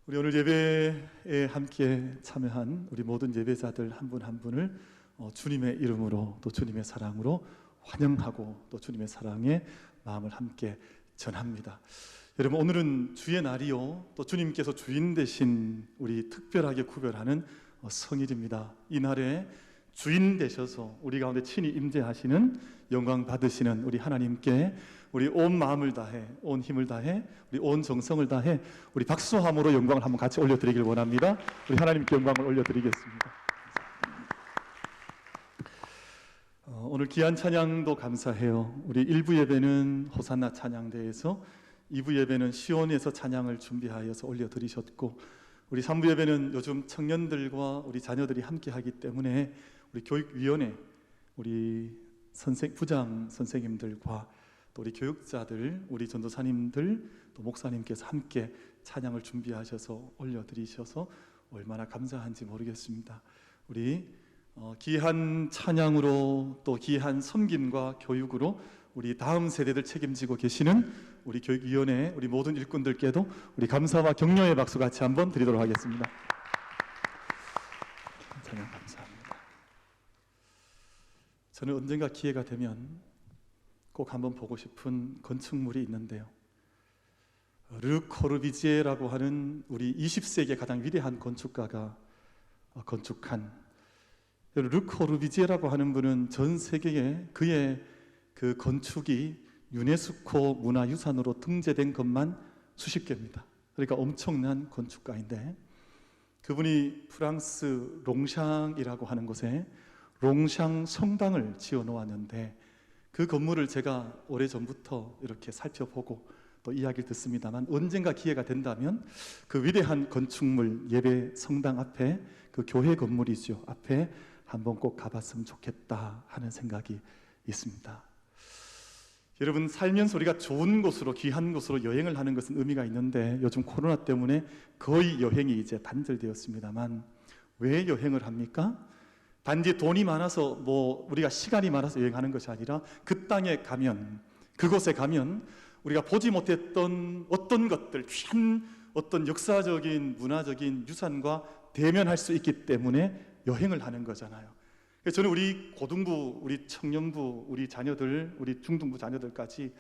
우리 오늘 예배에 함께 참여한 우리 모든 예배자들 한 분 한 분을 주님의 이름으로 또 주님의 사랑으로 환영하고 또 주님의 사랑의 마음을 함께 전합니다. 여러분, 오늘은 주의 날이요 또 주님께서 주인 되신 우리 특별하게 구별하는 성일입니다. 이 날에 주인 되셔서 우리 가운데 친히 임재하시는 영광 받으시는 우리 하나님께 우리 온 마음을 다해, 온 힘을 다해, 우리 온 정성을 다해 우리 박수함으로 영광을 한번 같이 올려드리길 원합니다. 우리 하나님께 영광을 올려드리겠습니다. 오늘 귀한 찬양도 감사해요. 우리 1부 예배는 호산나 찬양대에서, 2부 예배는 시온에서 찬양을 준비하여서 올려드리셨고, 우리 3부 예배는 요즘 청년들과 우리 자녀들이 함께 하기 때문에 우리 교육위원회, 우리 부장 선생님들과 또 우리 교육자들, 우리 전도사님들, 또 목사님께서 함께 찬양을 준비하셔서 올려드리셔서 얼마나 감사한지 모르겠습니다. 우리 귀한 찬양으로 또 귀한 섬김과 교육으로 우리 다음 세대들 책임지고 계시는 우리 교육위원회, 우리 모든 일꾼들께도 우리 감사와 격려의 박수 같이 한번 드리도록 하겠습니다. 찬양 감사합니다. 저는 언젠가 기회가 되면 꼭 한번 보고 싶은 건축물이 있는데요, 르 코르비지에라고 하는 우리 20세기의 가장 위대한 건축가가 건축한, 르 코르비지에라고 하는 분은 전 세계에 그의 그 건축이 유네스코 문화유산으로 등재된 것만 수십 개입니다. 그러니까 엄청난 건축가인데, 그분이 프랑스 롱샹이라고 하는 곳에 롱샹 성당을 지어 놓았는데, 그 건물을 제가 오래전부터 이렇게 살펴보고 또 이야기를 듣습니다만, 언젠가 기회가 된다면 그 위대한 건축물 예배 성당 앞에, 그 교회 건물이죠, 앞에 한번 꼭 가봤으면 좋겠다 하는 생각이 있습니다. 여러분, 살면서 우리가 좋은 곳으로, 귀한 곳으로 여행을 하는 것은 의미가 있는데, 요즘 코로나 때문에 거의 여행이 이제 단절되었습니다만, 왜 여행을 합니까? 단지 돈이 많아서 우리가 시간이 많아서 여행하는 것이 아니라, 그 땅에 가면, 그곳에 가면 우리가 보지 못했던 어떤 것들, 귀한 어떤 역사적인 문화적인 유산과 대면할 수 있기 때문에 여행을 하는 거잖아요. 그래서 저는 우리 고등부, 우리 청년부, 우리 자녀들, 우리 중등부 자녀들까지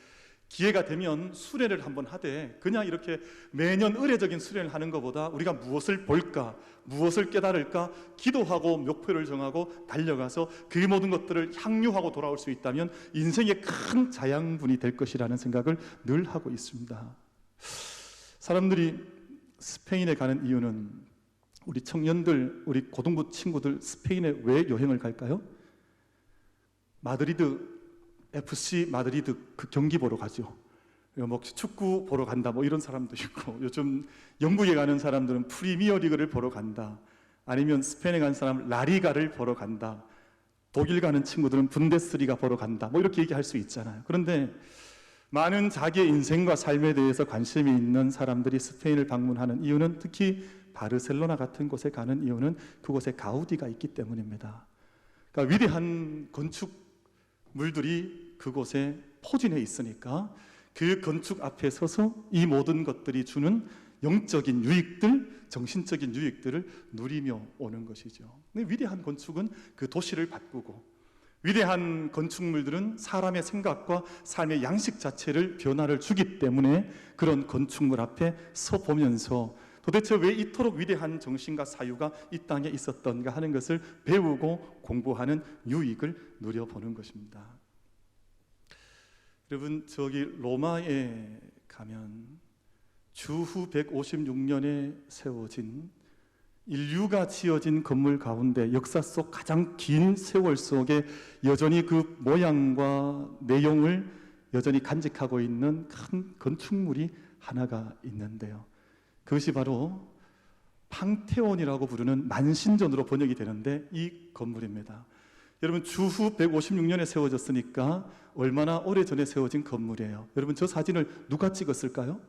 기회가 되면 수련을 한번 하되, 그냥 이렇게 매년 의례적인 수련을 하는 것보다 우리가 무엇을 볼까, 무엇을 깨달을까 기도하고 목표를 정하고 달려가서 그 모든 것들을 향유하고 돌아올 수 있다면 인생의 큰 자양분이 될 것이라는 생각을 늘 하고 있습니다. 사람들이 스페인에 가는 이유는, 우리 청년들, 우리 고등부 친구들 스페인에 왜 여행을 갈까요? 마드리드, FC 마드리드 그 경기 보러 가죠. 뭐 축구 보러 간다 뭐 이런 사람도 있고, 요즘 영국에 가는 사람들은 프리미어 리그를 보러 간다, 아니면 스페인에 가는 사람은 라리가를 보러 간다, 독일 가는 친구들은 분데스리가 보러 간다, 뭐 이렇게 얘기할 수 있잖아요. 그런데 많은 자기의 인생과 삶에 대해서 관심이 있는 사람들이 스페인을 방문하는 이유는, 특히 바르셀로나 같은 곳에 가는 이유는 그곳에 가우디가 있기 때문입니다. 그러니까 위대한 건축물들이 그곳에 포진해 있으니까 그 건축 앞에 서서 이 모든 것들이 주는 영적인 유익들, 정신적인 유익들을 누리며 오는 것이죠. 근데 위대한 건축은 그 도시를 바꾸고, 위대한 건축물들은 사람의 생각과 삶의 양식 자체를 변화를 주기 때문에 그런 건축물 앞에 서 보면서 도대체 왜 이토록 위대한 정신과 사유가 이 땅에 있었던가 하는 것을 배우고 공부하는 유익을 누려보는 것입니다. 여러분, 저기 로마에 가면 주후 156년에 세워진, 인류가 지어진 건물 가운데 역사 속 가장 긴 세월 속에 여전히 그 모양과 내용을 여전히 간직하고 있는 큰 건축물이 하나가 있는데요, 그것이 바로 팡테온이라고 부르는 만신전으로 번역이 되는데 이 건물입니다. 여러분, 주후 156년에 세워졌으니까 얼마나 오래전에 세워진 건물이에요. 여러분, 저 사진을 누가 찍었을까요?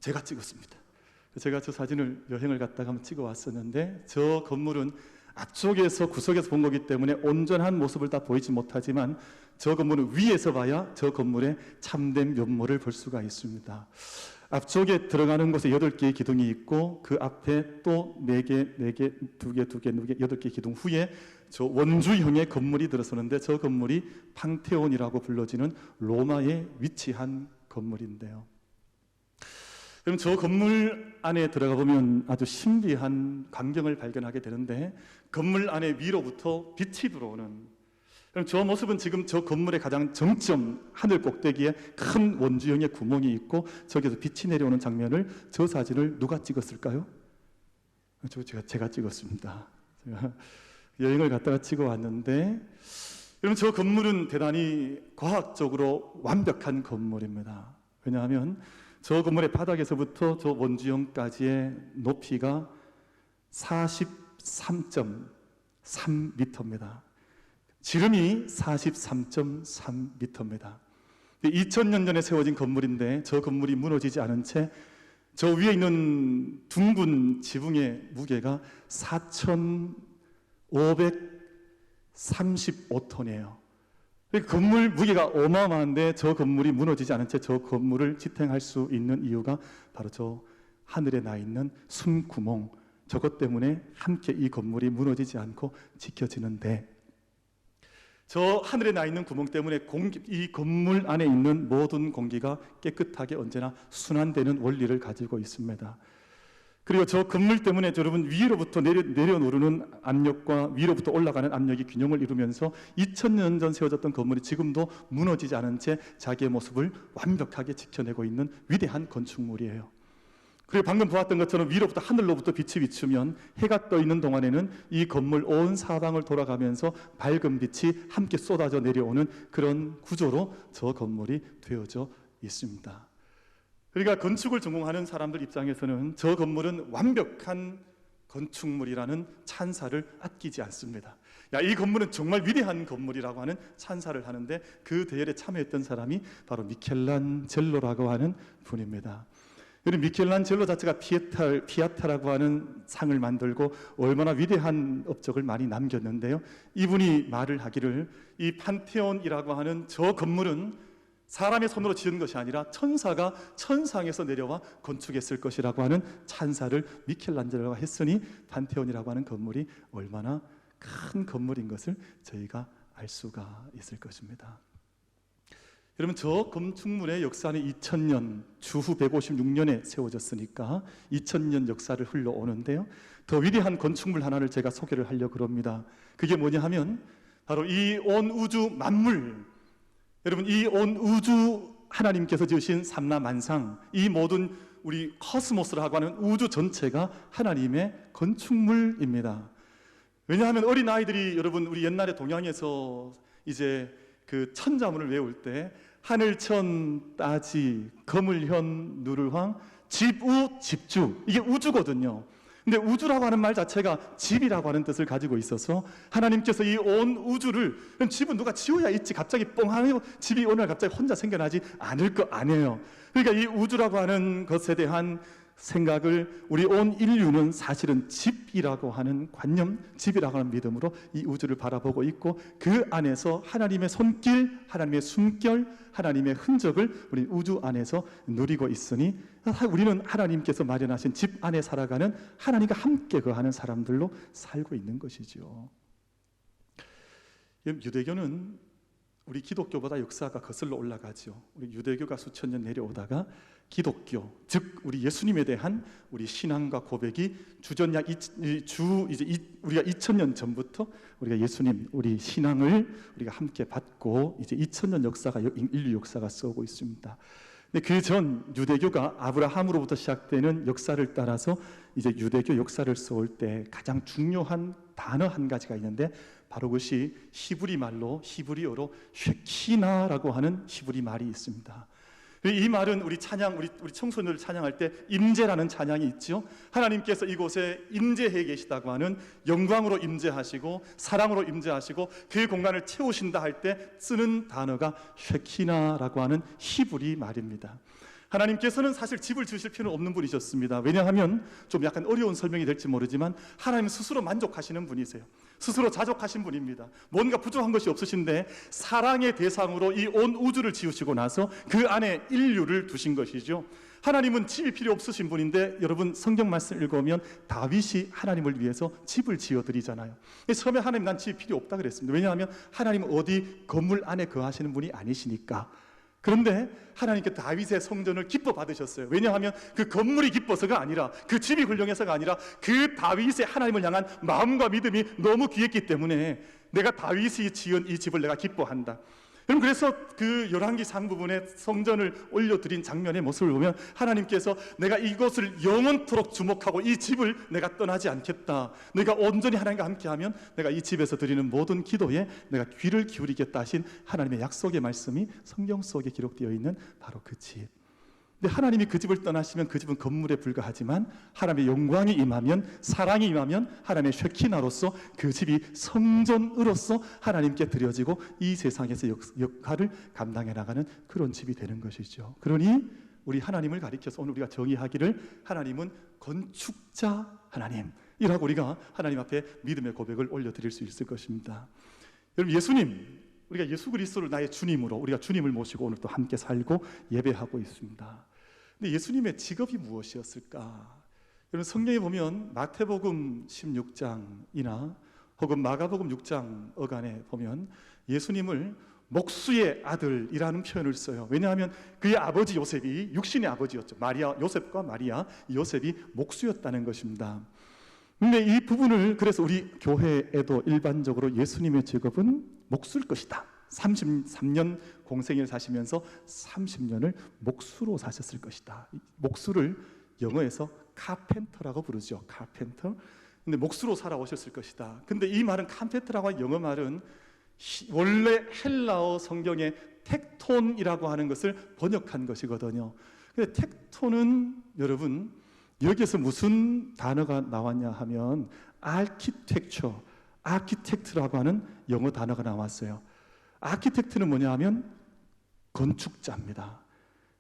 제가 찍었습니다. 제가 저 사진을 여행을 갔다가 한번 찍어 왔었는데, 저 건물은 앞쪽에서 구석에서 본 거기 때문에 온전한 모습을 다 보이지 못하지만, 저 건물은 위에서 봐야 저 건물의 참된 면모를 볼 수가 있습니다. 앞쪽에 들어가는 곳에 8개의 기둥이 있고 그 앞에 또 4개, 4개, 2개, 2개, 2개, 8개 기둥 후에 저 원주형의 건물이 들어서는데 저 건물이 판테온이라고 불러지는 로마에 위치한 건물인데요. 그럼 저 건물 안에 들어가 보면 아주 신비한 광경을 발견하게 되는데 건물 안에 위로부터 빛이 들어오는, 그럼 저 모습은 지금 저 건물의 가장 정점 하늘 꼭대기에 큰 원주형의 구멍이 있고 저기서 빛이 내려오는 장면을, 저 사진을 누가 찍었을까요? 제가 찍었습니다. 제가 여행을 갔다가 찍어 왔는데, 그럼 저 건물은 대단히 과학적으로 완벽한 건물입니다. 왜냐하면 저 건물의 바닥에서부터 저 원주형까지의 높이가 43.3m입니다. 지름이 43.3m입니다. 2000년 전에 세워진 건물인데 저 건물이 무너지지 않은 채 저 위에 있는 둥근 지붕의 무게가 4,535톤이에요. 건물 무게가 어마어마한데 저 건물이 무너지지 않은 채 저 건물을 지탱할 수 있는 이유가 바로 저 하늘에 나 있는 숨구멍, 저것 때문에 함께 이 건물이 무너지지 않고 지켜지는데, 저 하늘에 나 있는 구멍 때문에 이 건물 안에 있는 모든 공기가 깨끗하게 언제나 순환되는 원리를 가지고 있습니다. 그리고 저 건물 때문에 여러분 위로부터 내려오르는 압력과 위로부터 올라가는 압력이 균형을 이루면서 2000년 전 세워졌던 건물이 지금도 무너지지 않은 채 자기의 모습을 완벽하게 지켜내고 있는 위대한 건축물이에요. 그리고 방금 보았던 것처럼 위로부터 하늘로부터 빛이 비추면 해가 떠 있는 동안에는 이 건물 온 사방을 돌아가면서 밝은 빛이 함께 쏟아져 내려오는 그런 구조로 저 건물이 되어져 있습니다. 그러니까 건축을 전공하는 사람들 입장에서는 저 건물은 완벽한 건축물이라는 찬사를 아끼지 않습니다. 야, 이 건물은 정말 위대한 건물이라고 하는 찬사를 하는데, 그 대열에 참여했던 사람이 바로 미켈란젤로라고 하는 분입니다. 그리고 미켈란젤로 자체가 피아타라고 하는 상을 만들고 얼마나 위대한 업적을 많이 남겼는데요. 이분이 말을 하기를 이 판테온이라고 하는 저 건물은 사람의 손으로 지은 것이 아니라 천사가 천상에서 내려와 건축했을 것이라고 하는 찬사를 미켈란젤로가 했으니 판테온이라고 하는 건물이 얼마나 큰 건물인 것을 저희가 알 수가 있을 것입니다. 여러분, 저 건축물의 역사는 2000년, 주후 156년에 세워졌으니까 2000년 역사를 흘러오는데요. 더 위대한 건축물 하나를 제가 소개를 하려고 합니다. 그게 뭐냐 하면 바로 이 온 우주 만물, 여러분 이 온 우주 하나님께서 지으신 삼라만상, 이 모든 우리 코스모스라고 하는 우주 전체가 하나님의 건축물입니다. 왜냐하면 어린아이들이 여러분 우리 옛날에 동양에서 이제 그 천자문을 외울 때 하늘천 따지 거물현 누르황 집우 집주, 이게 우주거든요. 근데 우주라고 하는 말 자체가 집이라고 하는 뜻을 가지고 있어서 하나님께서 이 온 우주를, 집은 누가 지어야 있지 갑자기 뻥 하면 집이 오늘 갑자기 혼자 생겨나지 않을 거 아니에요. 그러니까 이 우주라고 하는 것에 대한 생각을 우리 온 인류는 사실은 집이라고 하는 관념, 집이라고 하는 믿음으로 이 우주를 바라보고 있고, 그 안에서 하나님의 손길, 하나님의 숨결, 하나님의 흔적을 우리 우주 안에서 누리고 있으니 우리는 하나님께서 마련하신 집 안에 살아가는, 하나님과 함께 거하는 사람들로 살고 있는 것이죠. 유대교는 우리 기독교보다 역사가 거슬러 올라가죠. 우리 유대교가 수천 년 내려오다가 기독교, 즉 우리 예수님에 대한 우리 신앙과 고백이 주전 약 우리가 2000년 전부터 우리가 예수님, 우리 신앙을 우리가 함께 받고 이제 2000년 역사가, 인류 역사가 써오고 있습니다. 근데 그 전 유대교가 아브라함으로부터 시작되는 역사를 따라서 이제 유대교 역사를 써올 때 가장 중요한 단어 한 가지가 있는데, 바로 그것이 히브리 말로, 히브리어로 쉐키나라고 하는 히브리 말이 있습니다. 이 말은 우리 찬양, 우리 청소년들 찬양할 때 임재라는 찬양이 있죠. 하나님께서 이곳에 임재해 계시다고 하는, 영광으로 임재하시고 사랑으로 임재하시고 그 공간을 채우신다 할 때 쓰는 단어가 쉐키나라고 하는 히브리 말입니다. 하나님께서는 사실 집을 지으실 필요는 없는 분이셨습니다. 왜냐하면 좀 약간 어려운 설명이 될지 모르지만 하나님 스스로 만족하시는 분이세요. 스스로 자족하신 분입니다. 뭔가 부족한 것이 없으신데 사랑의 대상으로 이 온 우주를 지으시고 나서 그 안에 인류를 두신 것이죠. 하나님은 집이 필요 없으신 분인데 여러분 성경 말씀 읽어보면 다윗이 하나님을 위해서 집을 지어드리잖아요. 처음에 하나님 난 집이 필요 없다 그랬습니다. 왜냐하면 하나님은 어디 건물 안에 거하시는 분이 아니시니까. 그런데 하나님께 다윗의 성전을 기뻐 받으셨어요. 왜냐하면 그 건물이 기뻐서가 아니라, 그 집이 훌륭해서가 아니라, 그 다윗의 하나님을 향한 마음과 믿음이 너무 귀했기 때문에 내가 다윗이 지은 이 집을 내가 기뻐한다. 여러분, 그래서 그 열왕기 상부분에 성전을 올려드린 장면의 모습을 보면 하나님께서 내가 이곳을 영원토록 주목하고 이 집을 내가 떠나지 않겠다, 내가 온전히 하나님과 함께하면 내가 이 집에서 드리는 모든 기도에 내가 귀를 기울이겠다 하신 하나님의 약속의 말씀이 성경 속에 기록되어 있는 바로 그 집. 근데 하나님이 그 집을 떠나시면 그 집은 건물에 불과하지만 하나님의 영광이 임하면, 사랑이 임하면 하나님의 쉐키나로서 그 집이 성전으로서 하나님께 드려지고 이 세상에서 역할을 감당해 나가는 그런 집이 되는 것이죠. 그러니 우리 하나님을 가리켜서 오늘 우리가 정의하기를, 하나님은 건축자 하나님이라고 우리가 하나님 앞에 믿음의 고백을 올려드릴 수 있을 것입니다. 여러분, 예수님, 우리가 예수 그리스도를 나의 주님으로 우리가 주님을 모시고 오늘 또 함께 살고 예배하고 있습니다. 근데 예수님의 직업이 무엇이었을까? 여러분, 성경에 보면 마태복음 16장이나 혹은 마가복음 6장 어간에 보면 예수님을 목수의 아들이라는 표현을 써요. 왜냐하면 그의 아버지 요셉이 육신의 아버지였죠. 요셉과 마리아, 요셉이 목수였다는 것입니다. 근데 이 부분을, 그래서 우리 교회에도 일반적으로 예수님의 직업은 목수일 것이다, 33년 공생애를 사시면서 30년을 목수로 사셨을 것이다. 목수를 영어에서 카펜터라고 부르죠. 카펜터. 근데 목수로 살아오셨을 것이다. 근데 이 말은, 카펜터라고 영어 말은 원래 헬라어 성경의 텍톤이라고 하는 것을 번역한 것이거든요. 근데 텍톤은 여러분, 여기에서 무슨 단어가 나왔냐 하면 아키텍트라고 하는 영어 단어가 나왔어요. 아키텍트는 뭐냐 하면 건축자입니다.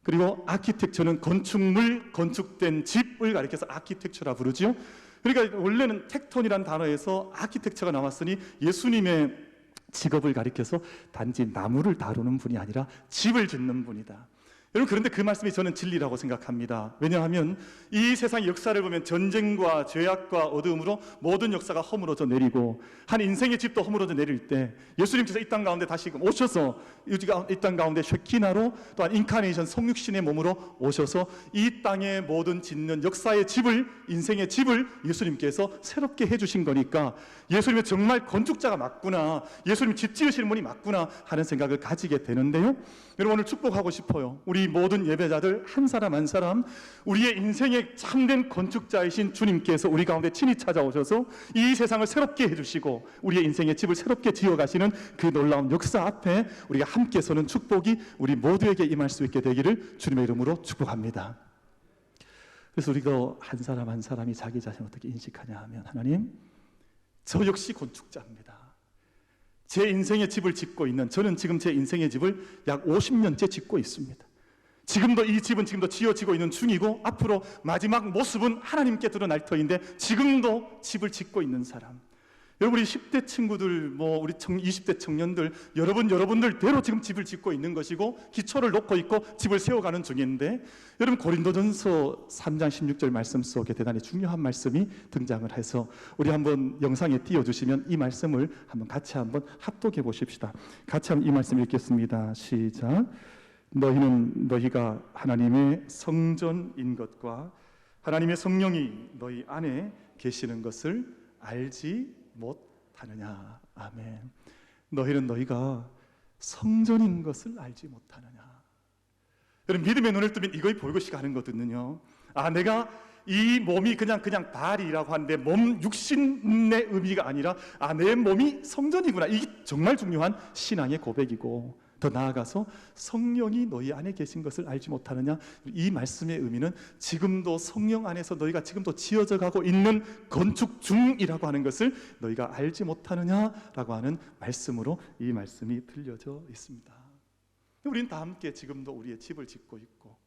그리고 아키텍처는 건축물, 건축된 집을 가리켜서 아키텍처라 부르죠. 그러니까 원래는 텍톤이라는 단어에서 아키텍처가 나왔으니 예수님의 직업을 가리켜서 단지 나무를 다루는 분이 아니라 집을 짓는 분이다. 여러분, 그런데 그 말씀이 저는 진리라고 생각합니다. 왜냐하면 이 세상의 역사를 보면 전쟁과 죄악과 어두움으로 모든 역사가 허물어져 내리고 한 인생의 집도 허물어져 내릴 때 예수님께서 이 땅 가운데 다시 오셔서 이 땅 가운데 쉐키나로, 또한 인카네이션 성육신의 몸으로 오셔서 이 땅의 모든 짓는 역사의 집을, 인생의 집을 예수님께서 새롭게 해주신 거니까 예수님은 정말 건축자가 맞구나, 예수님 집 지으시는 분이 맞구나 하는 생각을 가지게 되는데요. 여러분, 오늘 축복하고 싶어요. 우리 모든 예배자들 한 사람 한 사람, 우리의 인생의 참된 건축자이신 주님께서 우리 가운데 친히 찾아오셔서 이 세상을 새롭게 해주시고 우리의 인생의 집을 새롭게 지어가시는 그 놀라운 역사 앞에 우리가 함께 서는 축복이 우리 모두에게 임할 수 있게 되기를 주님의 이름으로 축복합니다. 그래서 우리가 한 사람 한 사람이 자기 자신을 어떻게 인식하냐 하면, 하나님, 저 역시 건축자입니다. 제 인생의 집을 짓고 있는, 저는 지금 제 인생의 집을 약 50년째 짓고 있습니다. 지금도 이 집은 지금도 지어지고 있는 중이고 앞으로 마지막 모습은 하나님께 드러날 터인데 지금도 집을 짓고 있는 사람. 여러분, 우리 10대 친구들, 우리 20대 청년들, 여러분들대로 지금 집을 짓고 있는 것이고 기초를 놓고 있고 집을 세워가는 중인데, 여러분, 고린도전서 3장 16절 말씀 속에 대단히 중요한 말씀이 등장을 해서 우리 한번 영상에 띄워주시면 이 말씀을 한번 같이 한번 합독해 보십시다. 같이 한번 이 말씀 읽겠습니다. 시작. 너희는 너희가 하나님의 성전인 것과 하나님의 성령이 너희 안에 계시는 것을 알지 못하느냐. 아멘. 너희는 너희가 성전인 것을 알지 못하느냐. 여러분, 믿음의 눈을 뜨면 이거에 보이고시 가는 거거든요. 내가 이 몸이 그냥 발이라고 하는데 몸 육신의 의미가 아니라 내 몸이 성전이구나. 이게 정말 중요한 신앙의 고백이고, 더 나아가서 성령이 너희 안에 계신 것을 알지 못하느냐. 이 말씀의 의미는 지금도 성령 안에서 너희가 지금도 지어져 가고 있는 건축 중이라고 하는 것을 너희가 알지 못하느냐라고 하는 말씀으로 이 말씀이 들려져 있습니다. 우리는 다 함께 지금도 우리의 집을 짓고 있고,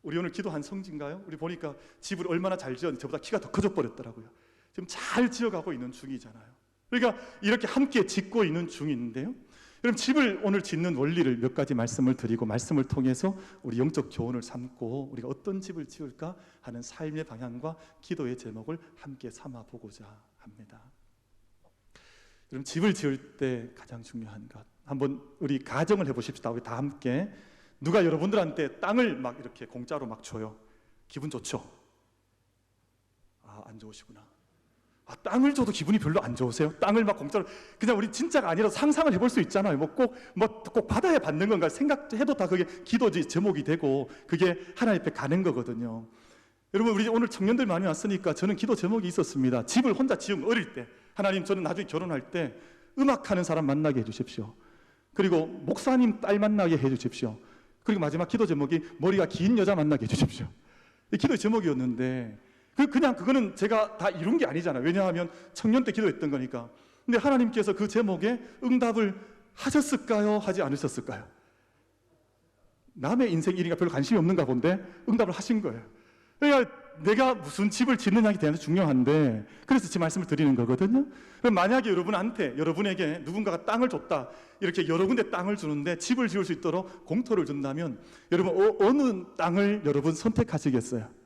우리 오늘 기도한 성지인가요? 우리 보니까 집을 얼마나 잘 지었는지 저보다 키가 더 커져 버렸더라고요. 지금 잘 지어가고 있는 중이잖아요. 그러니까 이렇게 함께 짓고 있는 중인데요. 여러분, 집을 오늘 짓는 원리를 몇 가지 말씀을 드리고, 말씀을 통해서 우리 영적 교훈을 삼고 우리가 어떤 집을 지을까 하는 삶의 방향과 기도의 제목을 함께 삼아 보고자 합니다. 여러분, 집을 지을 때 가장 중요한 것, 한번 우리 가정을 해보십시다. 우리 다 함께. 누가 여러분들한테 땅을 막 이렇게 공짜로 막 줘요. 기분 좋죠? 안 좋으시구나. 땅을 줘도 기분이 별로 안 좋으세요? 땅을 막 공짜로, 그냥 우리 진짜가 아니라 상상을 해볼 수 있잖아요. 꼭 받아야 받는 건가 생각해도 다 그게 기도지 제목이 되고 그게 하나님 앞에 가는 거거든요. 여러분, 우리 오늘 청년들 많이 왔으니까 저는 기도 제목이 있었습니다. 집을 혼자 지으면 어릴 때, 하나님, 저는 나중에 결혼할 때 음악하는 사람 만나게 해주십시오. 그리고 목사님 딸 만나게 해주십시오. 그리고 마지막 기도 제목이 머리가 긴 여자 만나게 해주십시오. 이 기도 제목이었는데, 그냥 그거는 제가 다 이룬 게 아니잖아요. 왜냐하면 청년 때 기도했던 거니까. 근데 하나님께서 그 제목에 응답을 하셨을까요? 하지 않으셨을까요? 남의 인생 일이가 별로 관심이 없는가 본데 응답을 하신 거예요. 그러니까 내가 무슨 집을 짓느냐에 대해서 중요한데, 그래서 제 말씀을 드리는 거거든요. 그럼 만약에 여러분에게 누군가가 땅을 줬다, 이렇게 여러 군데 땅을 주는데 집을 지을 수 있도록 공터를 준다면, 여러분 어느 땅을 여러분 선택하시겠어요?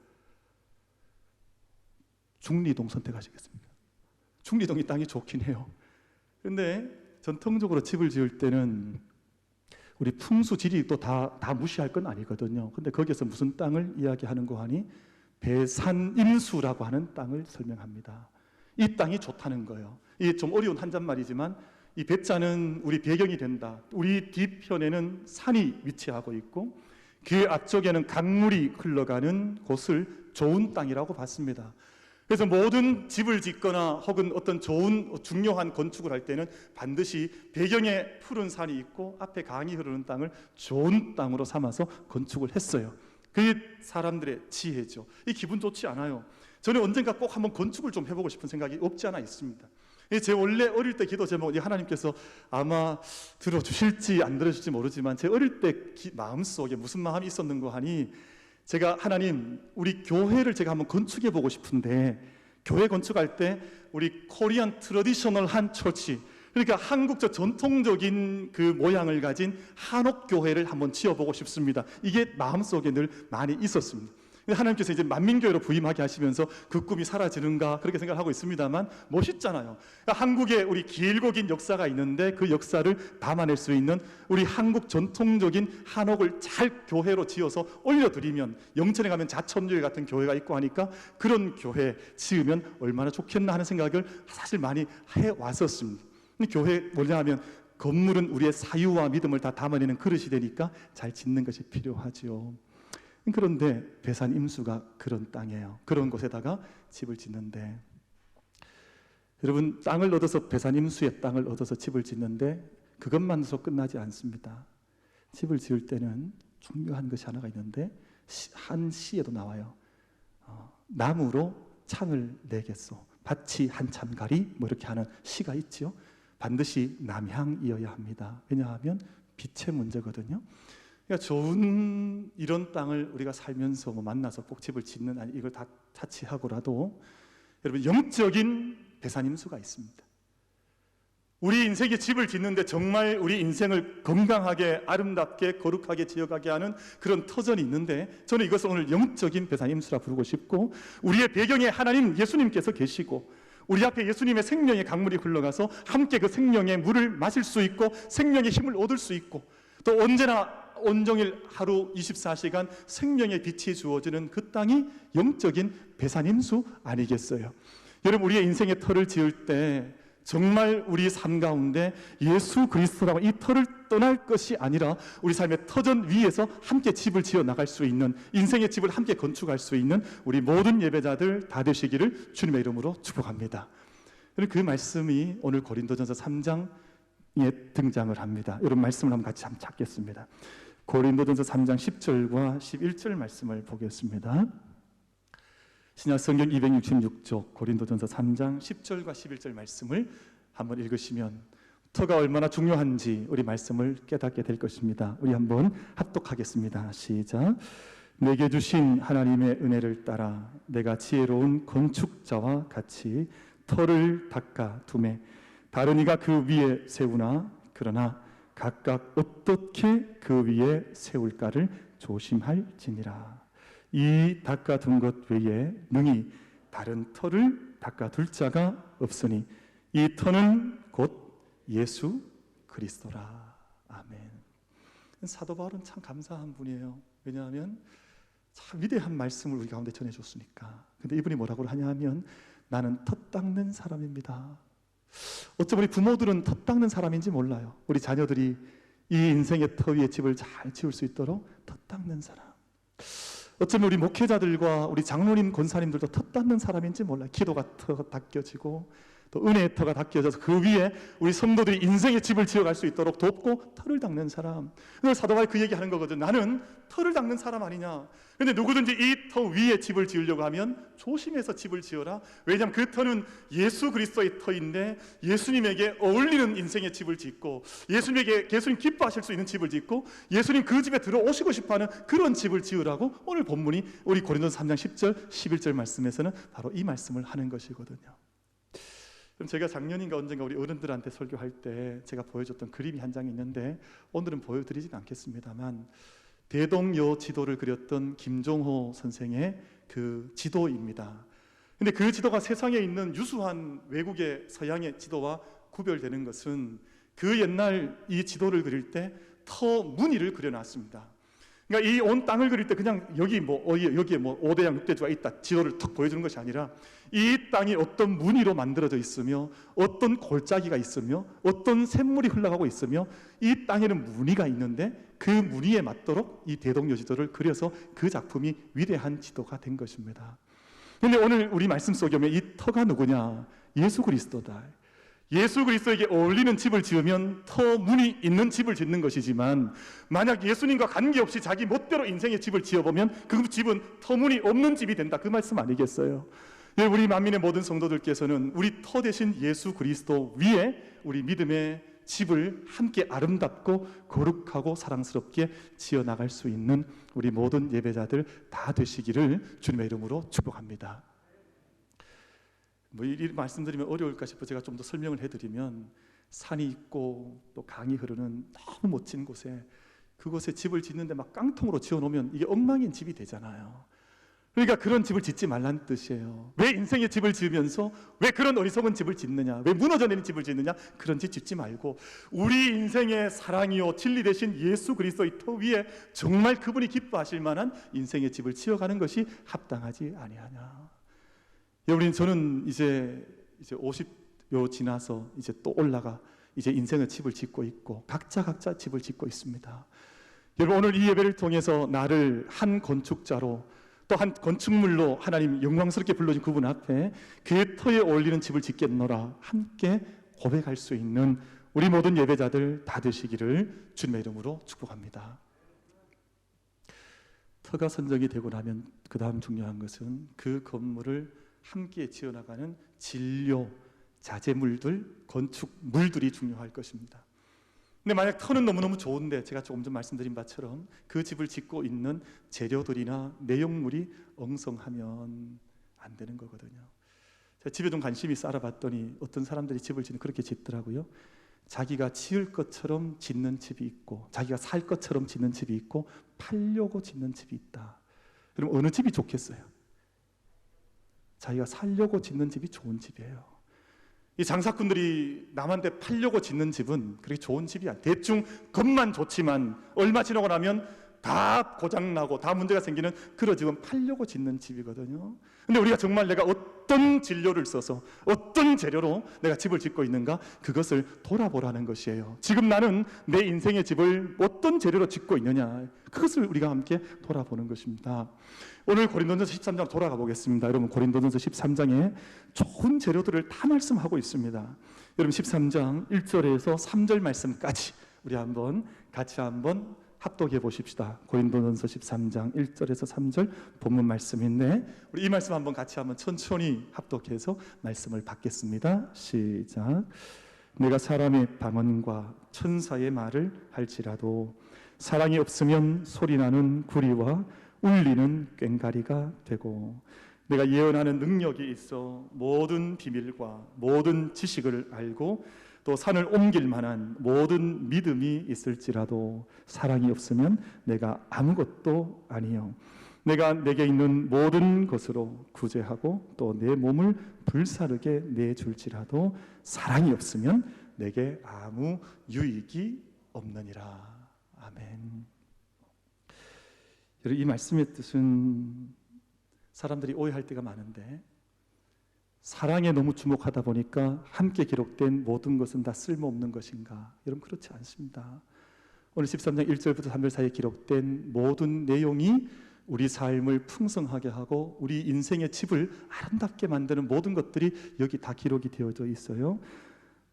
중리동 선택하시겠습니까? 중리동이 땅이 좋긴 해요. 그런데 전통적으로 집을 지을 때는 우리 풍수 지리 또 다 무시할 건 아니거든요. 근데 거기에서 무슨 땅을 이야기하는 거 하니 배산임수라고 하는 땅을 설명합니다. 이 땅이 좋다는 거예요. 이게 좀 어려운 한자말이지만 이 배자는 우리 배경이 된다. 우리 뒤편에는 산이 위치하고 있고 그 앞쪽에는 강물이 흘러가는 곳을 좋은 땅이라고 봤습니다. 그래서 모든 집을 짓거나 혹은 어떤 좋은 중요한 건축을 할 때는 반드시 배경에 푸른 산이 있고 앞에 강이 흐르는 땅을 좋은 땅으로 삼아서 건축을 했어요. 그게 사람들의 지혜죠. 이 기분 좋지 않아요. 저는 언젠가 꼭 한번 건축을 좀 해보고 싶은 생각이 없지 않아 있습니다. 제 원래 어릴 때 기도 제목, 하나님께서 아마 들어주실지 안 들어주실지 모르지만 제 어릴 때 마음속에 무슨 마음이 있었는가 하니, 제가 하나님, 우리 교회를 제가 한번 건축해 보고 싶은데, 교회 건축할 때 우리 코리안 트래디셔널한 처치, 그러니까 한국적 전통적인 그 모양을 가진 한옥 교회를 한번 지어보고 싶습니다. 이게 마음속에 늘 많이 있었습니다. 하나님께서 이제 만민교회로 부임하게 하시면서 그 꿈이 사라지는가 그렇게 생각하고 있습니다만, 멋있잖아요. 한국에 우리 길고 긴 역사가 있는데 그 역사를 담아낼 수 있는 우리 한국 전통적인 한옥을 잘 교회로 지어서 올려드리면, 영천에 가면 자천교회 같은 교회가 있고 하니까 그런 교회 지으면 얼마나 좋겠나 하는 생각을 사실 많이 해왔었습니다. 교회 뭐냐 하면 건물은 우리의 사유와 믿음을 다 담아내는 그릇이 되니까 잘 짓는 것이 필요하죠. 그런데 배산임수가 그런 땅이에요. 그런 곳에다가 집을 짓는데, 여러분, 땅을 얻어서 배산임수의 땅을 얻어서 집을 짓는데 그것만으로 끝나지 않습니다. 집을 지을 때는 중요한 것이 하나가 있는데, 한 시에도 나와요. 나무로 창을 내겠소, 밭이 한참가리, 뭐 이렇게 하는 시가 있죠. 반드시 남향이어야 합니다. 왜냐하면 빛의 문제거든요. 그러니까 좋은 이런 땅을 우리가 살면서 만나서 꼭 집을 짓는, 아니 이걸 다 차치하고라도 여러분, 영적인 배산임수가 있습니다. 우리 인생에 집을 짓는데 정말 우리 인생을 건강하게 아름답게 거룩하게 지어가게 하는 그런 터전이 있는데, 저는 이것을 오늘 영적인 배산임수라 부르고 싶고, 우리의 배경에 하나님 예수님께서 계시고 우리 앞에 예수님의 생명의 강물이 흘러가서 함께 그 생명의 물을 마실 수 있고 생명의 힘을 얻을 수 있고, 또 언제나 온종일 하루 24시간 생명의 빛이 주어지는 그 땅이 영적인 배산임수 아니겠어요? 여러분, 우리의 인생의 터를 지을 때 정말 우리 삶 가운데 예수 그리스도라고 이 터를 떠날 것이 아니라 우리 삶의 터전 위에서 함께 집을 지어 나갈 수 있는, 인생의 집을 함께 건축할 수 있는 우리 모든 예배자들 다 되시기를 주님의 이름으로 축복합니다. 그 말씀이 오늘 고린도전서 3장에 등장을 합니다. 여러분, 말씀을 한번 같이 찾겠습니다. 고린도전서 3장 10절과 11절 말씀을 보겠습니다. 신약 성경 266쪽 고린도전서 3장 10절과 11절 말씀을 한번 읽으시면 터가 얼마나 중요한지 우리 말씀을 깨닫게 될 것입니다. 우리 한번 합독하겠습니다. 시작. 내게 주신 하나님의 은혜를 따라 내가 지혜로운 건축자와 같이 터를 닦아 두매 다른 이가 그 위에 세우나, 그러나 각각 어떻게 그 위에 세울까를 조심할지니라. 이 닦아둔 것 외에 능히 다른 터를 닦아둘 자가 없으니 이 터는 곧 예수 그리스도라. 아멘. 사도 바울은 참 감사한 분이에요. 왜냐하면 참 위대한 말씀을 우리 가운데 전해줬으니까. 근데 이분이 뭐라고 하냐면 나는 터 닦는 사람입니다. 어쩌면 우리 부모들은 터 닦는 사람인지 몰라요. 우리 자녀들이 이 인생의 터 위에 집을 잘 지을 수 있도록 터 닦는 사람. 어쩌면 우리 목회자들과 우리 장로님, 권사님들도 터 닦는 사람인지 몰라요. 기도가 터 닦여지고 또 은혜의 터가 닦여져서 그 위에 우리 성도들이 인생의 집을 지어갈 수 있도록 돕고 터를 닦는 사람. 그래서 사도 바울이 그 얘기하는 거거든. 나는 터를 닦는 사람 아니냐. 근데 누구든지 이 터 위에 집을 지으려고 하면 조심해서 집을 지어라. 왜냐하면 그 터는 예수 그리스도의 터인데 예수님에게 어울리는 인생의 집을 짓고 예수님 기뻐하실 수 있는 집을 짓고 예수님 그 집에 들어오시고 싶어하는 그런 집을 지으라고 오늘 본문이 우리 고린도서 3장 10절 11절 말씀에서는 바로 이 말씀을 하는 것이거든요. 그럼 제가 작년인가 언젠가 우리 어른들한테 설교할 때 제가 보여줬던 그림이 한 장이 있는데 오늘은 보여드리진 않겠습니다만 대동여 지도를 그렸던 김종호 선생의 그 지도입니다. 근데 그 지도가 세상에 있는 유수한 외국의 서양의 지도와 구별되는 것은 그 옛날 이 지도를 그릴 때 터 무늬를 그려놨습니다. 그러니까 이 온 땅을 그릴 때 그냥 여기에 뭐 5대양 6대주가 있다 지도를 툭 보여주는 것이 아니라 이 땅이 어떤 무늬로 만들어져 있으며 어떤 골짜기가 있으며 어떤 샘물이 흘러가고 있으며 이 땅에는 무늬가 있는데 그 무늬에 맞도록 이 대동여 지도를 그려서 그 작품이 위대한 지도가 된 것입니다. 그런데 오늘 우리 말씀 속에 보면 이 터가 누구냐? 예수 그리스도다. 예수 그리스도에게 어울리는 집을 지으면 터 문이 있는 집을 짓는 것이지만 만약 예수님과 관계없이 자기 멋대로 인생의 집을 지어보면 그 집은 터 문이 없는 집이 된다. 그 말씀 아니겠어요? 우리 만민의 모든 성도들께서는 우리 터 대신 예수 그리스도 위에 우리 믿음의 집을 함께 아름답고 거룩하고 사랑스럽게 지어나갈 수 있는 우리 모든 예배자들 다 되시기를 주님의 이름으로 축복합니다. 이 말씀드리면 어려울까 싶어 제가 좀 더 설명을 해드리면 산이 있고 또 강이 흐르는 너무 멋진 곳에 그곳에 집을 짓는데 막 깡통으로 지어놓으면 이게 엉망인 집이 되잖아요. 그러니까 그런 집을 짓지 말라는 뜻이에요. 왜 인생의 집을 지으면서 왜 그런 어리석은 집을 짓느냐, 왜 무너져 내린 집을 짓느냐, 그런 집 짓지 말고 우리 인생의 사랑이요 진리 되신 예수 그리스도의 터 위에 정말 그분이 기뻐하실 만한 인생의 집을 지어가는 것이 합당하지 아니하냐. 여러분, 저는 이제 50요 지나서 이제 또 올라가 이제 인생의 집을 짓고 있고 각자 집을 짓고 있습니다. 여러분, 오늘 이 예배를 통해서 나를 한 건축자로 또 한 건축물로 하나님 영광스럽게 불러준 그분 앞에 그의 터에 어울리는 집을 짓겠노라 함께 고백할 수 있는 우리 모든 예배자들 다 되시기를 주님의 이름으로 축복합니다. 터가 선정이 되고 나면 그 다음 중요한 것은 그 건물을 함께 지어나가는 진료, 자재물들, 건축물들이 중요할 것입니다. 근데 만약 터는 너무너무 좋은데 제가 조금 전 말씀드린 바처럼 그 집을 짓고 있는 재료들이나 내용물이 엉성하면 안 되는 거거든요. 제가 집에 좀 관심이 있어 알아봤더니 어떤 사람들이 집을 짓는 그렇게 짓더라고요. 자기가 지을 것처럼 짓는 집이 있고 자기가 살 것처럼 짓는 집이 있고 팔려고 짓는 집이 있다. 그럼 어느 집이 좋겠어요? 자기가 살려고 짓는 집이 좋은 집이에요. 이 장사꾼들이 남한테 팔려고 짓는 집은 그렇게 좋은 집이 아니에요. 대충 겉만 좋지만 얼마 지나고 나면 다 고장나고 다 문제가 생기는 그런 집은 팔려고 짓는 집이거든요. 근데 우리가 정말 내가 어떤 진료를 써서 어떤 재료로 내가 집을 짓고 있는가, 그것을 돌아보라는 것이에요. 지금 나는 내 인생의 집을 어떤 재료로 짓고 있느냐, 그것을 우리가 함께 돌아보는 것입니다. 오늘 고린도전서 13장 돌아가 보겠습니다. 여러분, 고린도전서 13장에 좋은 재료들을 다 말씀하고 있습니다. 여러분, 13장 1절에서 3절 말씀까지 우리 같이 한번 합독해 보십시다. 고린도전서 13장 1절에서 3절 본문 말씀인데 우리 이 말씀 같이 천천히 합독해서 말씀을 받겠습니다. 시작. 내가 사람의 방언과 천사의 말을 할지라도 사랑이 없으면 소리나는 구리와 울리는 꽹과리가 되고 내가 예언하는 능력이 있어 모든 비밀과 모든 지식을 알고 또 산을 옮길 만한 모든 믿음이 있을지라도 사랑이 없으면 내가 아무것도 아니요. 내가 내게 있는 모든 것으로 구제하고 또 내 몸을 불사르게 내줄지라도 사랑이 없으면 내게 아무 유익이 없느니라. 아멘. 이 말씀의 뜻은 사람들이 오해할 때가 많은데 사랑에 너무 주목하다 보니까 함께 기록된 모든 것은 다 쓸모없는 것인가? 여러분 그렇지 않습니다. 오늘 13장 1절부터 3절 사이에 기록된 모든 내용이 우리 삶을 풍성하게 하고 우리 인생의 집을 아름답게 만드는 모든 것들이 여기 다 기록이 되어져 있어요.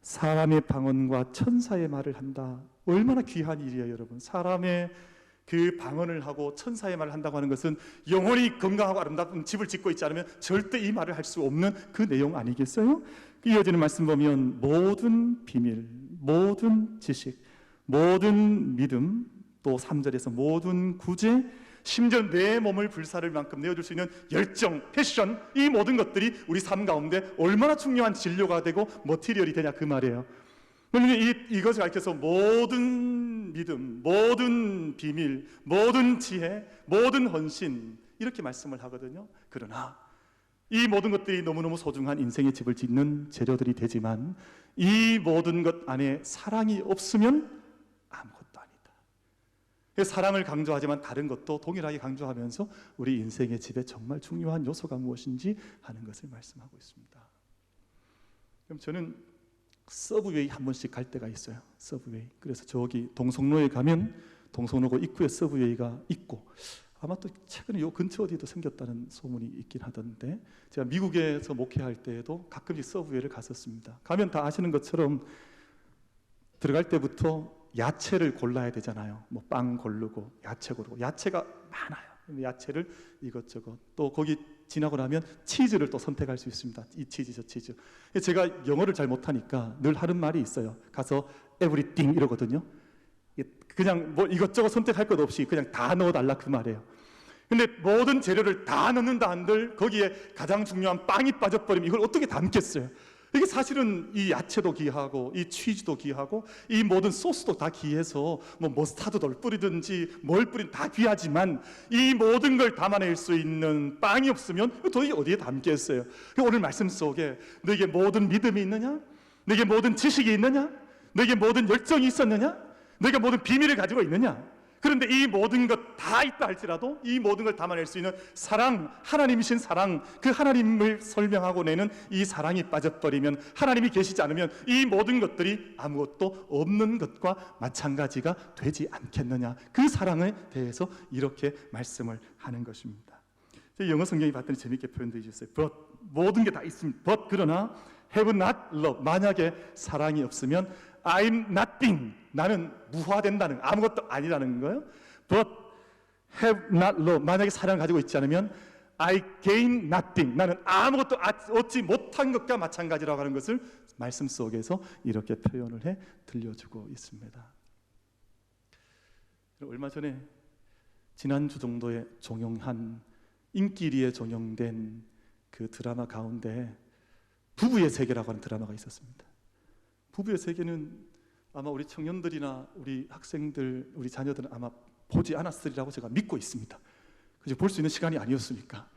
사람의 방언과 천사의 말을 한다. 얼마나 귀한 일이에요, 여러분. 사람의 그 방언을 하고 천사의 말을 한다고 하는 것은 영원히 건강하고 아름다운 집을 짓고 있지 않으면 절대 이 말을 할 수 없는 그 내용 아니겠어요? 이어지는 말씀 보면 모든 비밀, 모든 지식, 모든 믿음, 또 3절에서 모든 구제, 심지어 내 몸을 불사를 만큼 내어줄 수 있는 열정, 패션, 이 모든 것들이 우리 삶 가운데 얼마나 중요한 진료가 되고 머티리얼이 되냐 그 말이에요. 이것을 가르쳐서 모든 믿음, 모든 비밀, 모든 지혜, 모든 헌신 이렇게 말씀을 하거든요. 그러나 이 모든 것들이 너무너무 소중한 인생의 집을 짓는 재료들이 되지만 이 모든 것 안에 사랑이 없으면 아무것도 아니다. 사랑을 강조하지만 다른 것도 동일하게 강조하면서 우리 인생의 집에 정말 중요한 요소가 무엇인지 하는 것을 말씀하고 있습니다. 그럼 저는 서브웨이 한 번씩 갈 때가 있어요. 서브웨이. 그래서 저기 동성로에 가면 동성로고 입구에 서브웨이가 있고 아마 또 최근에 요 근처 어디도 생겼다는 소문이 있긴 하던데 제가 미국에서 목회할 때에도 가끔씩 서브웨이를 갔었습니다. 가면 다 아시는 것처럼 들어갈 때부터 야채를 골라야 되잖아요. 뭐 빵 고르고 야채 고르고 야채가 많아요. 야채를 이것저것 또 거기 지나고 나면 치즈를 또 선택할 수 있습니다. 이 치즈 저 치즈. 제가 영어를 잘 못하니까 늘 하는 말이 있어요. 가서 everything 이러거든요. 그냥 뭐 이것저것 선택할 것 없이 그냥 다 넣어달라 그 말이에요. 근데 모든 재료를 다 넣는다 한들 거기에 가장 중요한 빵이 빠져버리면 이걸 어떻게 담겠어요? 이게 사실은 이 야채도 귀하고 이 치즈도 귀하고 이 모든 소스도 다 귀해서 뭐 머스타드를 뿌리든지 뭘 뿌리든 다 귀하지만 이 모든 걸 담아낼 수 있는 빵이 없으면 도대체 어디에 담겠어요? 오늘 말씀 속에 너에게 모든 믿음이 있느냐? 너에게 모든 지식이 있느냐? 너에게 모든 열정이 있었느냐? 너에게 모든 비밀을 가지고 있느냐? 그런데 이 모든 것 다 있다 할지라도 이 모든 걸 담아낼 수 있는 사랑, 하나님이신 사랑, 그 하나님을 설명하고 내는 이 사랑이 빠져버리면 하나님이 계시지 않으면 이 모든 것들이 아무것도 없는 것과 마찬가지가 되지 않겠느냐. 그 사랑에 대해서 이렇게 말씀을 하는 것입니다. 영어 성경이 봤더니 재밌게 표현되어 있었어요. But 모든 게 다 있습니다. But 그러나 have not love. 만약에 사랑이 없으면 I'm nothing. 나는 무화된다는 아무것도 아니라는 거예요. But have not love. 만약에 사랑을 가지고 있지 않으면 I gain nothing. 나는 아무것도 얻지 못한 것과 마찬가지라고 하는 것을 말씀 속에서 이렇게 표현을 해 들려주고 있습니다. 얼마 전에 지난주 정도에 종영한 인기리에 종영된 그 드라마 가운데 부부의 세계라고 하는 드라마가 있었습니다. 부부의 세계는 아마 우리 청년들이나 우리 학생들, 우리 자녀들은 아마 보지 않았으리라고 제가 믿고 있습니다. 그저 볼 수 있는 시간이 아니었으니까.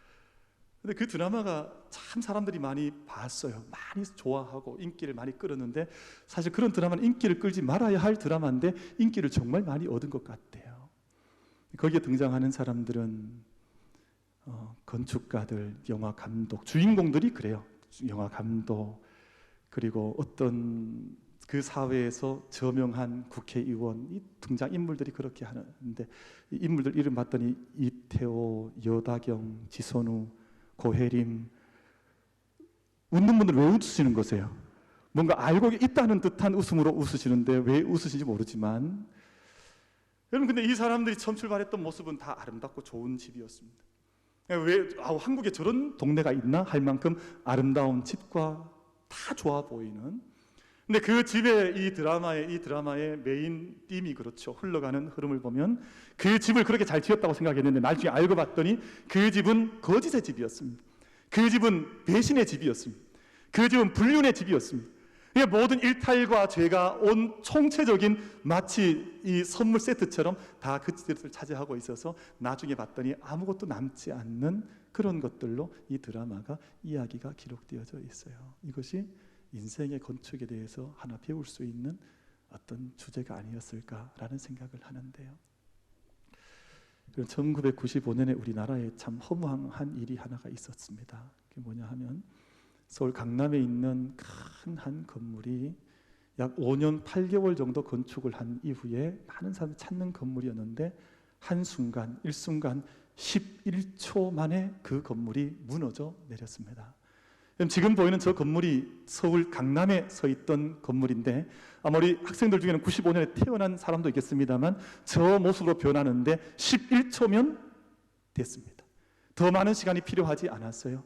근데 그 드라마가 참 사람들이 많이 봤어요. 많이 좋아하고 인기를 많이 끌었는데 사실 그런 드라마는 인기를 끌지 말아야 할 드라마인데 인기를 정말 많이 얻은 것 같아요. 거기에 등장하는 사람들은 건축가들, 영화 감독, 주인공들이 그래요. 영화 감독, 그리고 어떤 그 사회에서 저명한 국회의원, 이 등장인물들이 그렇게 하는데 이 인물들 이름 봤더니 이태호, 여다경, 지선우, 고혜림. 웃는 분들 왜 웃으시는 거세요? 뭔가 알고 있다는 듯한 웃음으로 웃으시는데 왜 웃으시는지 모르지만 여러분 근데 이 사람들이 처음 출발했던 모습은 다 아름답고 좋은 집이었습니다. 왜 한국에 저런 동네가 있나 할 만큼 아름다운 집과 다 좋아 보이는. 근데 그 집의 이 드라마의 메인 빔이 그렇죠. 흘러가는 흐름을 보면 그 집을 그렇게 잘 지었다고 생각했는데 나중에 알고 봤더니 그 집은 거짓의 집이었습니다. 그 집은 배신의 집이었습니다. 그 집은 불륜의 집이었습니다. 모든 일탈과 죄가 온 총체적인 마치 이 선물 세트처럼 다 그 짓을 차지하고 있어서 나중에 봤더니 아무것도 남지 않는 그런 것들로 이 드라마가 이야기가 기록되어져 있어요. 이것이 인생의 건축에 대해서 하나 배울 수 있는 어떤 주제가 아니었을까라는 생각을 하는데요. 1995년에 우리나라에 참 허무한 일이 하나가 있었습니다. 그게 뭐냐 하면 서울 강남에 있는 큰 한 건물이 약 5년 8개월 정도 건축을 한 이후에 많은 사람들이 찾는 건물이었는데 한순간 일순간 11초 만에 그 건물이 무너져 내렸습니다. 지금 보이는 저 건물이 서울 강남에 서 있던 건물인데 아마 우리 학생들 중에는 95년에 태어난 사람도 있겠습니다만 저 모습으로 변하는데 11초면 됐습니다. 더 많은 시간이 필요하지 않았어요.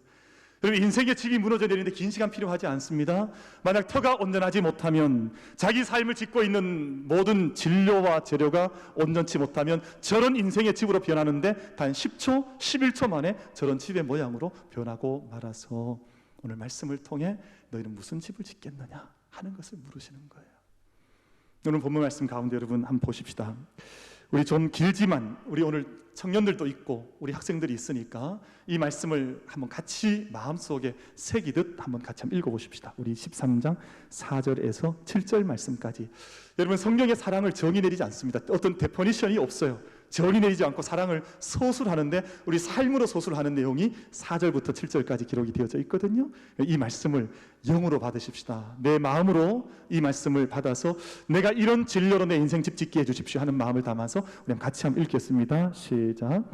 그리고 인생의 집이 무너져 내리는데 긴 시간 필요하지 않습니다. 만약 터가 온전하지 못하면, 자기 삶을 짓고 있는 모든 진료와 재료가 온전치 못하면 저런 인생의 집으로 변하는데 단 10초, 11초 만에 저런 집의 모양으로 변하고 말아서 오늘 말씀을 통해 너희는 무슨 집을 짓겠느냐 하는 것을 물으시는 거예요. 오늘 본문 말씀 가운데 여러분 한번 보십시다. 우리 좀 길지만 우리 오늘 청년들도 있고 우리 학생들이 있으니까 이 말씀을 한번 같이 마음속에 새기듯 한번 같이 한번 읽어보십시다. 우리 13장 4절에서 7절 말씀까지. 여러분, 성경의 사랑을 정의 내리지 않습니다. 어떤 데퍼니션이 없어요. 정의 내리지 않고 사랑을 서술하는데 우리 삶으로 서술하는 내용이 4절부터 7절까지 기록이 되어져 있거든요. 이 말씀을 영으로 받으십시다. 내 마음으로 이 말씀을 받아서 내가 이런 진료로 내 인생 집 짓게 해주십시오 하는 마음을 담아서 우리 같이 한번 읽겠습니다. 시작.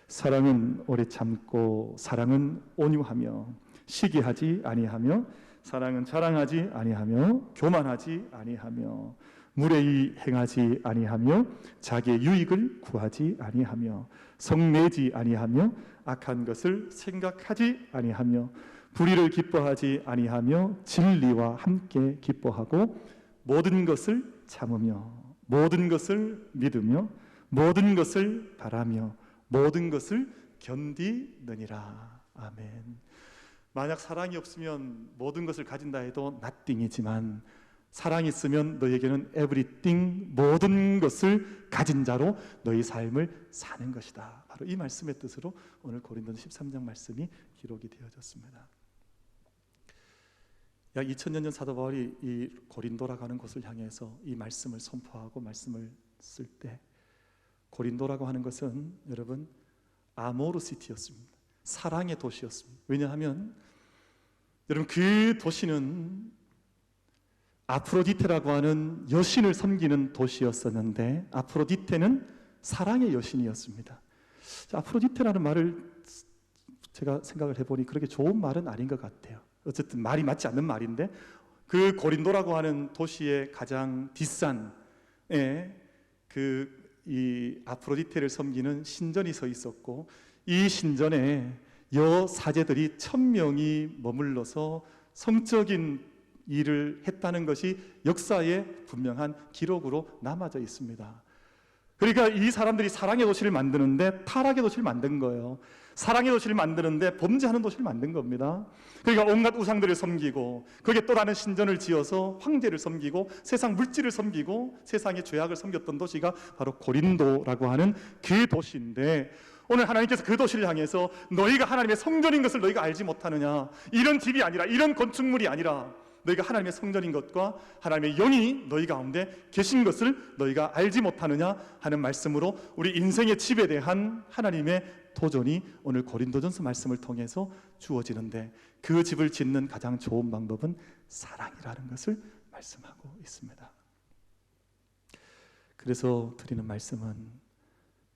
사랑은 오래 참고 사랑은 온유하며 시기하지 아니하며 사랑은 자랑하지 아니하며 교만하지 아니하며 무례히 행하지 아니하며 자기의 유익을 구하지 아니하며 성내지 아니하며 악한 것을 생각하지 아니하며 불의를 기뻐하지 아니하며 진리와 함께 기뻐하고 모든 것을 참으며 모든 것을 믿으며 모든 것을 바라며 모든 것을 견디느니라. 아멘. 만약 사랑이 없으면 모든 것을 가진다 해도 nothing이지만 사랑이 있으면 너에게는 everything, 모든 것을 가진 자로 너희 삶을 사는 것이다. 바로 이 말씀의 뜻으로 오늘 고린도서 13장 말씀이 기록이 되어졌습니다. 약 2000년 전 사도 바울이 이 고린도라고 하는 곳을 향해서 이 말씀을 선포하고 말씀을 쓸 때 고린도라고 하는 것은 여러분 아모르 시티였습니다. 사랑의 도시였습니다. 왜냐하면 여러분 그 도시는 아프로디테라고 하는 여신을 섬기는 도시였었는데 아프로디테는 사랑의 여신이었습니다. 아프로디테라는 말을 제가 생각을 해보니 그렇게 좋은 말은 아닌 것 같아요. 어쨌든 말이 맞지 않는 말인데 그 고린도라고 하는 도시의 가장 뒷산에 이 아프로디테를 섬기는 신전이 서 있었고 이 신전에 여사제들이 1000명이 머물러서 성적인 일을 했다는 것이 역사에 분명한 기록으로 남아져 있습니다. 그러니까 이 사람들이 사랑의 도시를 만드는데 타락의 도시를 만든 거예요. 사랑의 도시를 만드는데 범죄하는 도시를 만든 겁니다. 그러니까 온갖 우상들을 섬기고 거기에 또 다른 신전을 지어서 황제를 섬기고 세상 물질을 섬기고 세상의 죄악을 섬겼던 도시가 바로 고린도라고 하는 그 도시인데 오늘 하나님께서 그 도시를 향해서 너희가 하나님의 성전인 것을 너희가 알지 못하느냐, 이런 집이 아니라 이런 건축물이 아니라 너희가 하나님의 성전인 것과 하나님의 영이 너희 가운데 계신 것을 너희가 알지 못하느냐 하는 말씀으로 우리 인생의 집에 대한 하나님의 도전이 오늘 고린도전서 말씀을 통해서 주어지는데 그 집을 짓는 가장 좋은 방법은 사랑이라는 것을 말씀하고 있습니다. 그래서 드리는 말씀은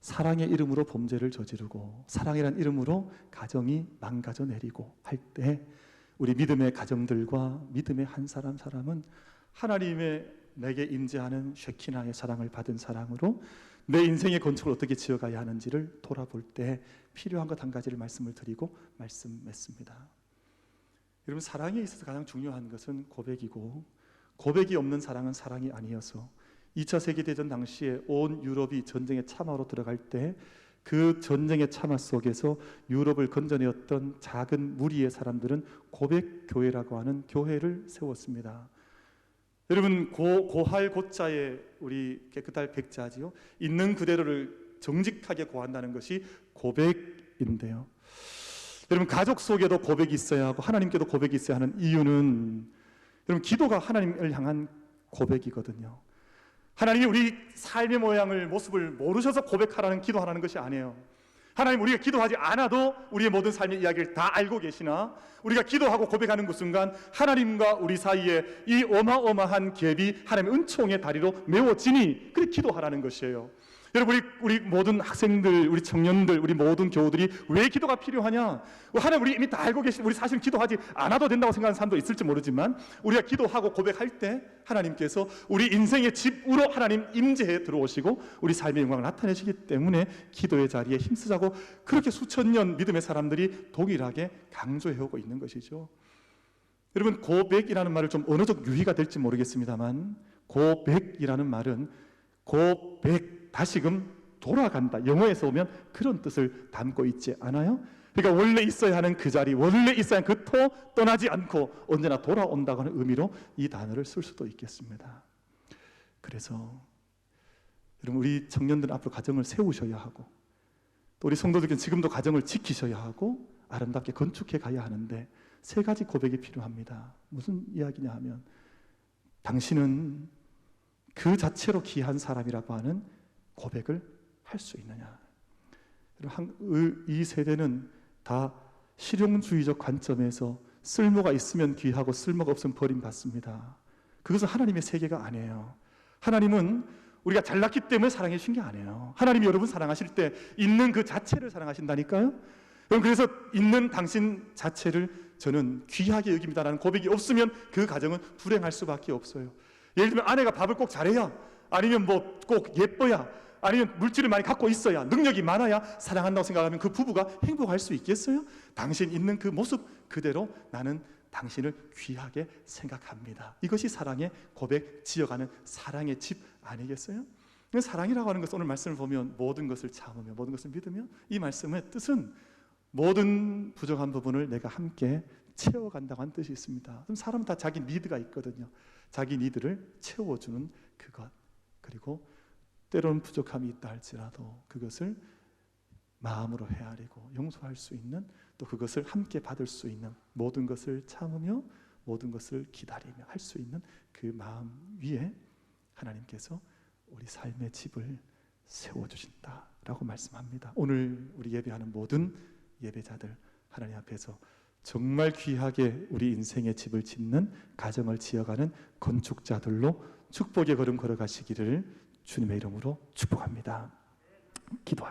사랑의 이름으로 범죄를 저지르고 사랑이라는 이름으로 가정이 망가져 내리고 할 때 우리 믿음의 가정들과 믿음의 한 사람 사람은 하나님의 내게 임재하는 쉐키나의 사랑을 받은 사랑으로 내 인생의 건축을 어떻게 지어가야 하는지를 돌아볼 때 필요한 것 한 가지를 말씀을 드리고 말씀했습니다. 여러분, 사랑에 있어서 가장 중요한 것은 고백이고 고백이 없는 사랑은 사랑이 아니어서 2차 세계대전 당시에 온 유럽이 전쟁의 참화로 들어갈 때 그 전쟁의 참화 속에서 유럽을 건져내었던 작은 무리의 사람들은 고백교회라고 하는 교회를 세웠습니다. 여러분 고할 고자에 우리 깨끗할 백자지요. 있는 그대로를 정직하게 고한다는 것이 고백인데요. 여러분 가족 속에도 고백이 있어야 하고 하나님께도 고백이 있어야 하는 이유는 여러분 기도가 하나님을 향한 고백이거든요. 하나님이 우리 삶의 모양을 모습을 모르셔서 고백하라는 기도하라는 것이 아니에요. 하나님 우리가 기도하지 않아도 우리의 모든 삶의 이야기를 다 알고 계시나 우리가 기도하고 고백하는 그 순간 하나님과 우리 사이에 이 어마어마한 갭이 하나님의 은총의 다리로 메워지니 그래 기도하라는 것이에요. 여러분 우리 모든 학생들, 우리 청년들, 우리 모든 교우들이 왜 기도가 필요하냐? 하나님 우리 이미 다 알고 계신 우리 사실 기도하지 않아도 된다고 생각하는 사람도 있을지 모르지만 우리가 기도하고 고백할 때 하나님께서 우리 인생의 집으로 하나님 임재해 들어오시고 우리 삶의 영광을 나타내시기 때문에 기도의 자리에 힘쓰자고 그렇게 수천 년 믿음의 사람들이 동일하게 강조해오고 있는 것이죠. 여러분 고백이라는 말을 좀 어느 정도 유희가 될지 모르겠습니다만 고백이라는 말은 고백 다시금 돌아간다. 영어에서 오면 그런 뜻을 담고 있지 않아요? 그러니까 원래 있어야 하는 그 자리, 원래 있어야 하는 그 토 떠나지 않고 언제나 돌아온다고 하는 의미로 이 단어를 쓸 수도 있겠습니다. 그래서 여러분 우리 청년들 앞으로 가정을 세우셔야 하고 또 우리 성도들께는 지금도 가정을 지키셔야 하고 아름답게 건축해 가야 하는데 세 가지 고백이 필요합니다. 무슨 이야기냐 하면 당신은 그 자체로 귀한 사람이라고 하는 고백을 할 수 있느냐. 이 세대는 다 실용주의적 관점에서 쓸모가 있으면 귀하고 쓸모가 없으면 버림받습니다. 그것은 하나님의 세계가 아니에요. 하나님은 우리가 잘났기 때문에 사랑해 주신 게 아니에요. 하나님이 여러분 사랑하실 때 있는 그 자체를 사랑하신다니까요. 그래서 있는 당신 자체를 저는 귀하게 여깁니다라는 고백이 없으면 그 가정은 불행할 수밖에 없어요. 예를 들면 아내가 밥을 꼭 잘해야 아니면 뭐 꼭 예뻐야 아니면 물질을 많이 갖고 있어야 능력이 많아야 사랑한다고 생각하면 그 부부가 행복할 수 있겠어요? 당신 있는 그 모습 그대로 나는 당신을 귀하게 생각합니다. 이것이 사랑의 고백, 지어가는 사랑의 집 아니겠어요? 사랑이라고 하는 것은 오늘 말씀을 보면 모든 것을 참으며 모든 것을 믿으며 이 말씀의 뜻은 모든 부족한 부분을 내가 함께 채워간다고 하는 뜻이 있습니다. 그럼 사람은 다 자기 니드가 있거든요. 자기 니드를 채워주는 그것 그리고 때로는 부족함이 있다 할지라도 그것을 마음으로 헤아리고 용서할 수 있는 또 그것을 함께 받을 수 있는 모든 것을 참으며 모든 것을 기다리며 할 수 있는 그 마음 위에 하나님께서 우리 삶의 집을 세워주신다라고 말씀합니다. 오늘 우리 예배하는 모든 예배자들 하나님 앞에서 정말 귀하게 우리 인생의 집을 짓는 가정을 지어가는 건축자들로 축복의 걸음 걸어가시기를 주님의 이름으로 축복합니다. 기도합니다.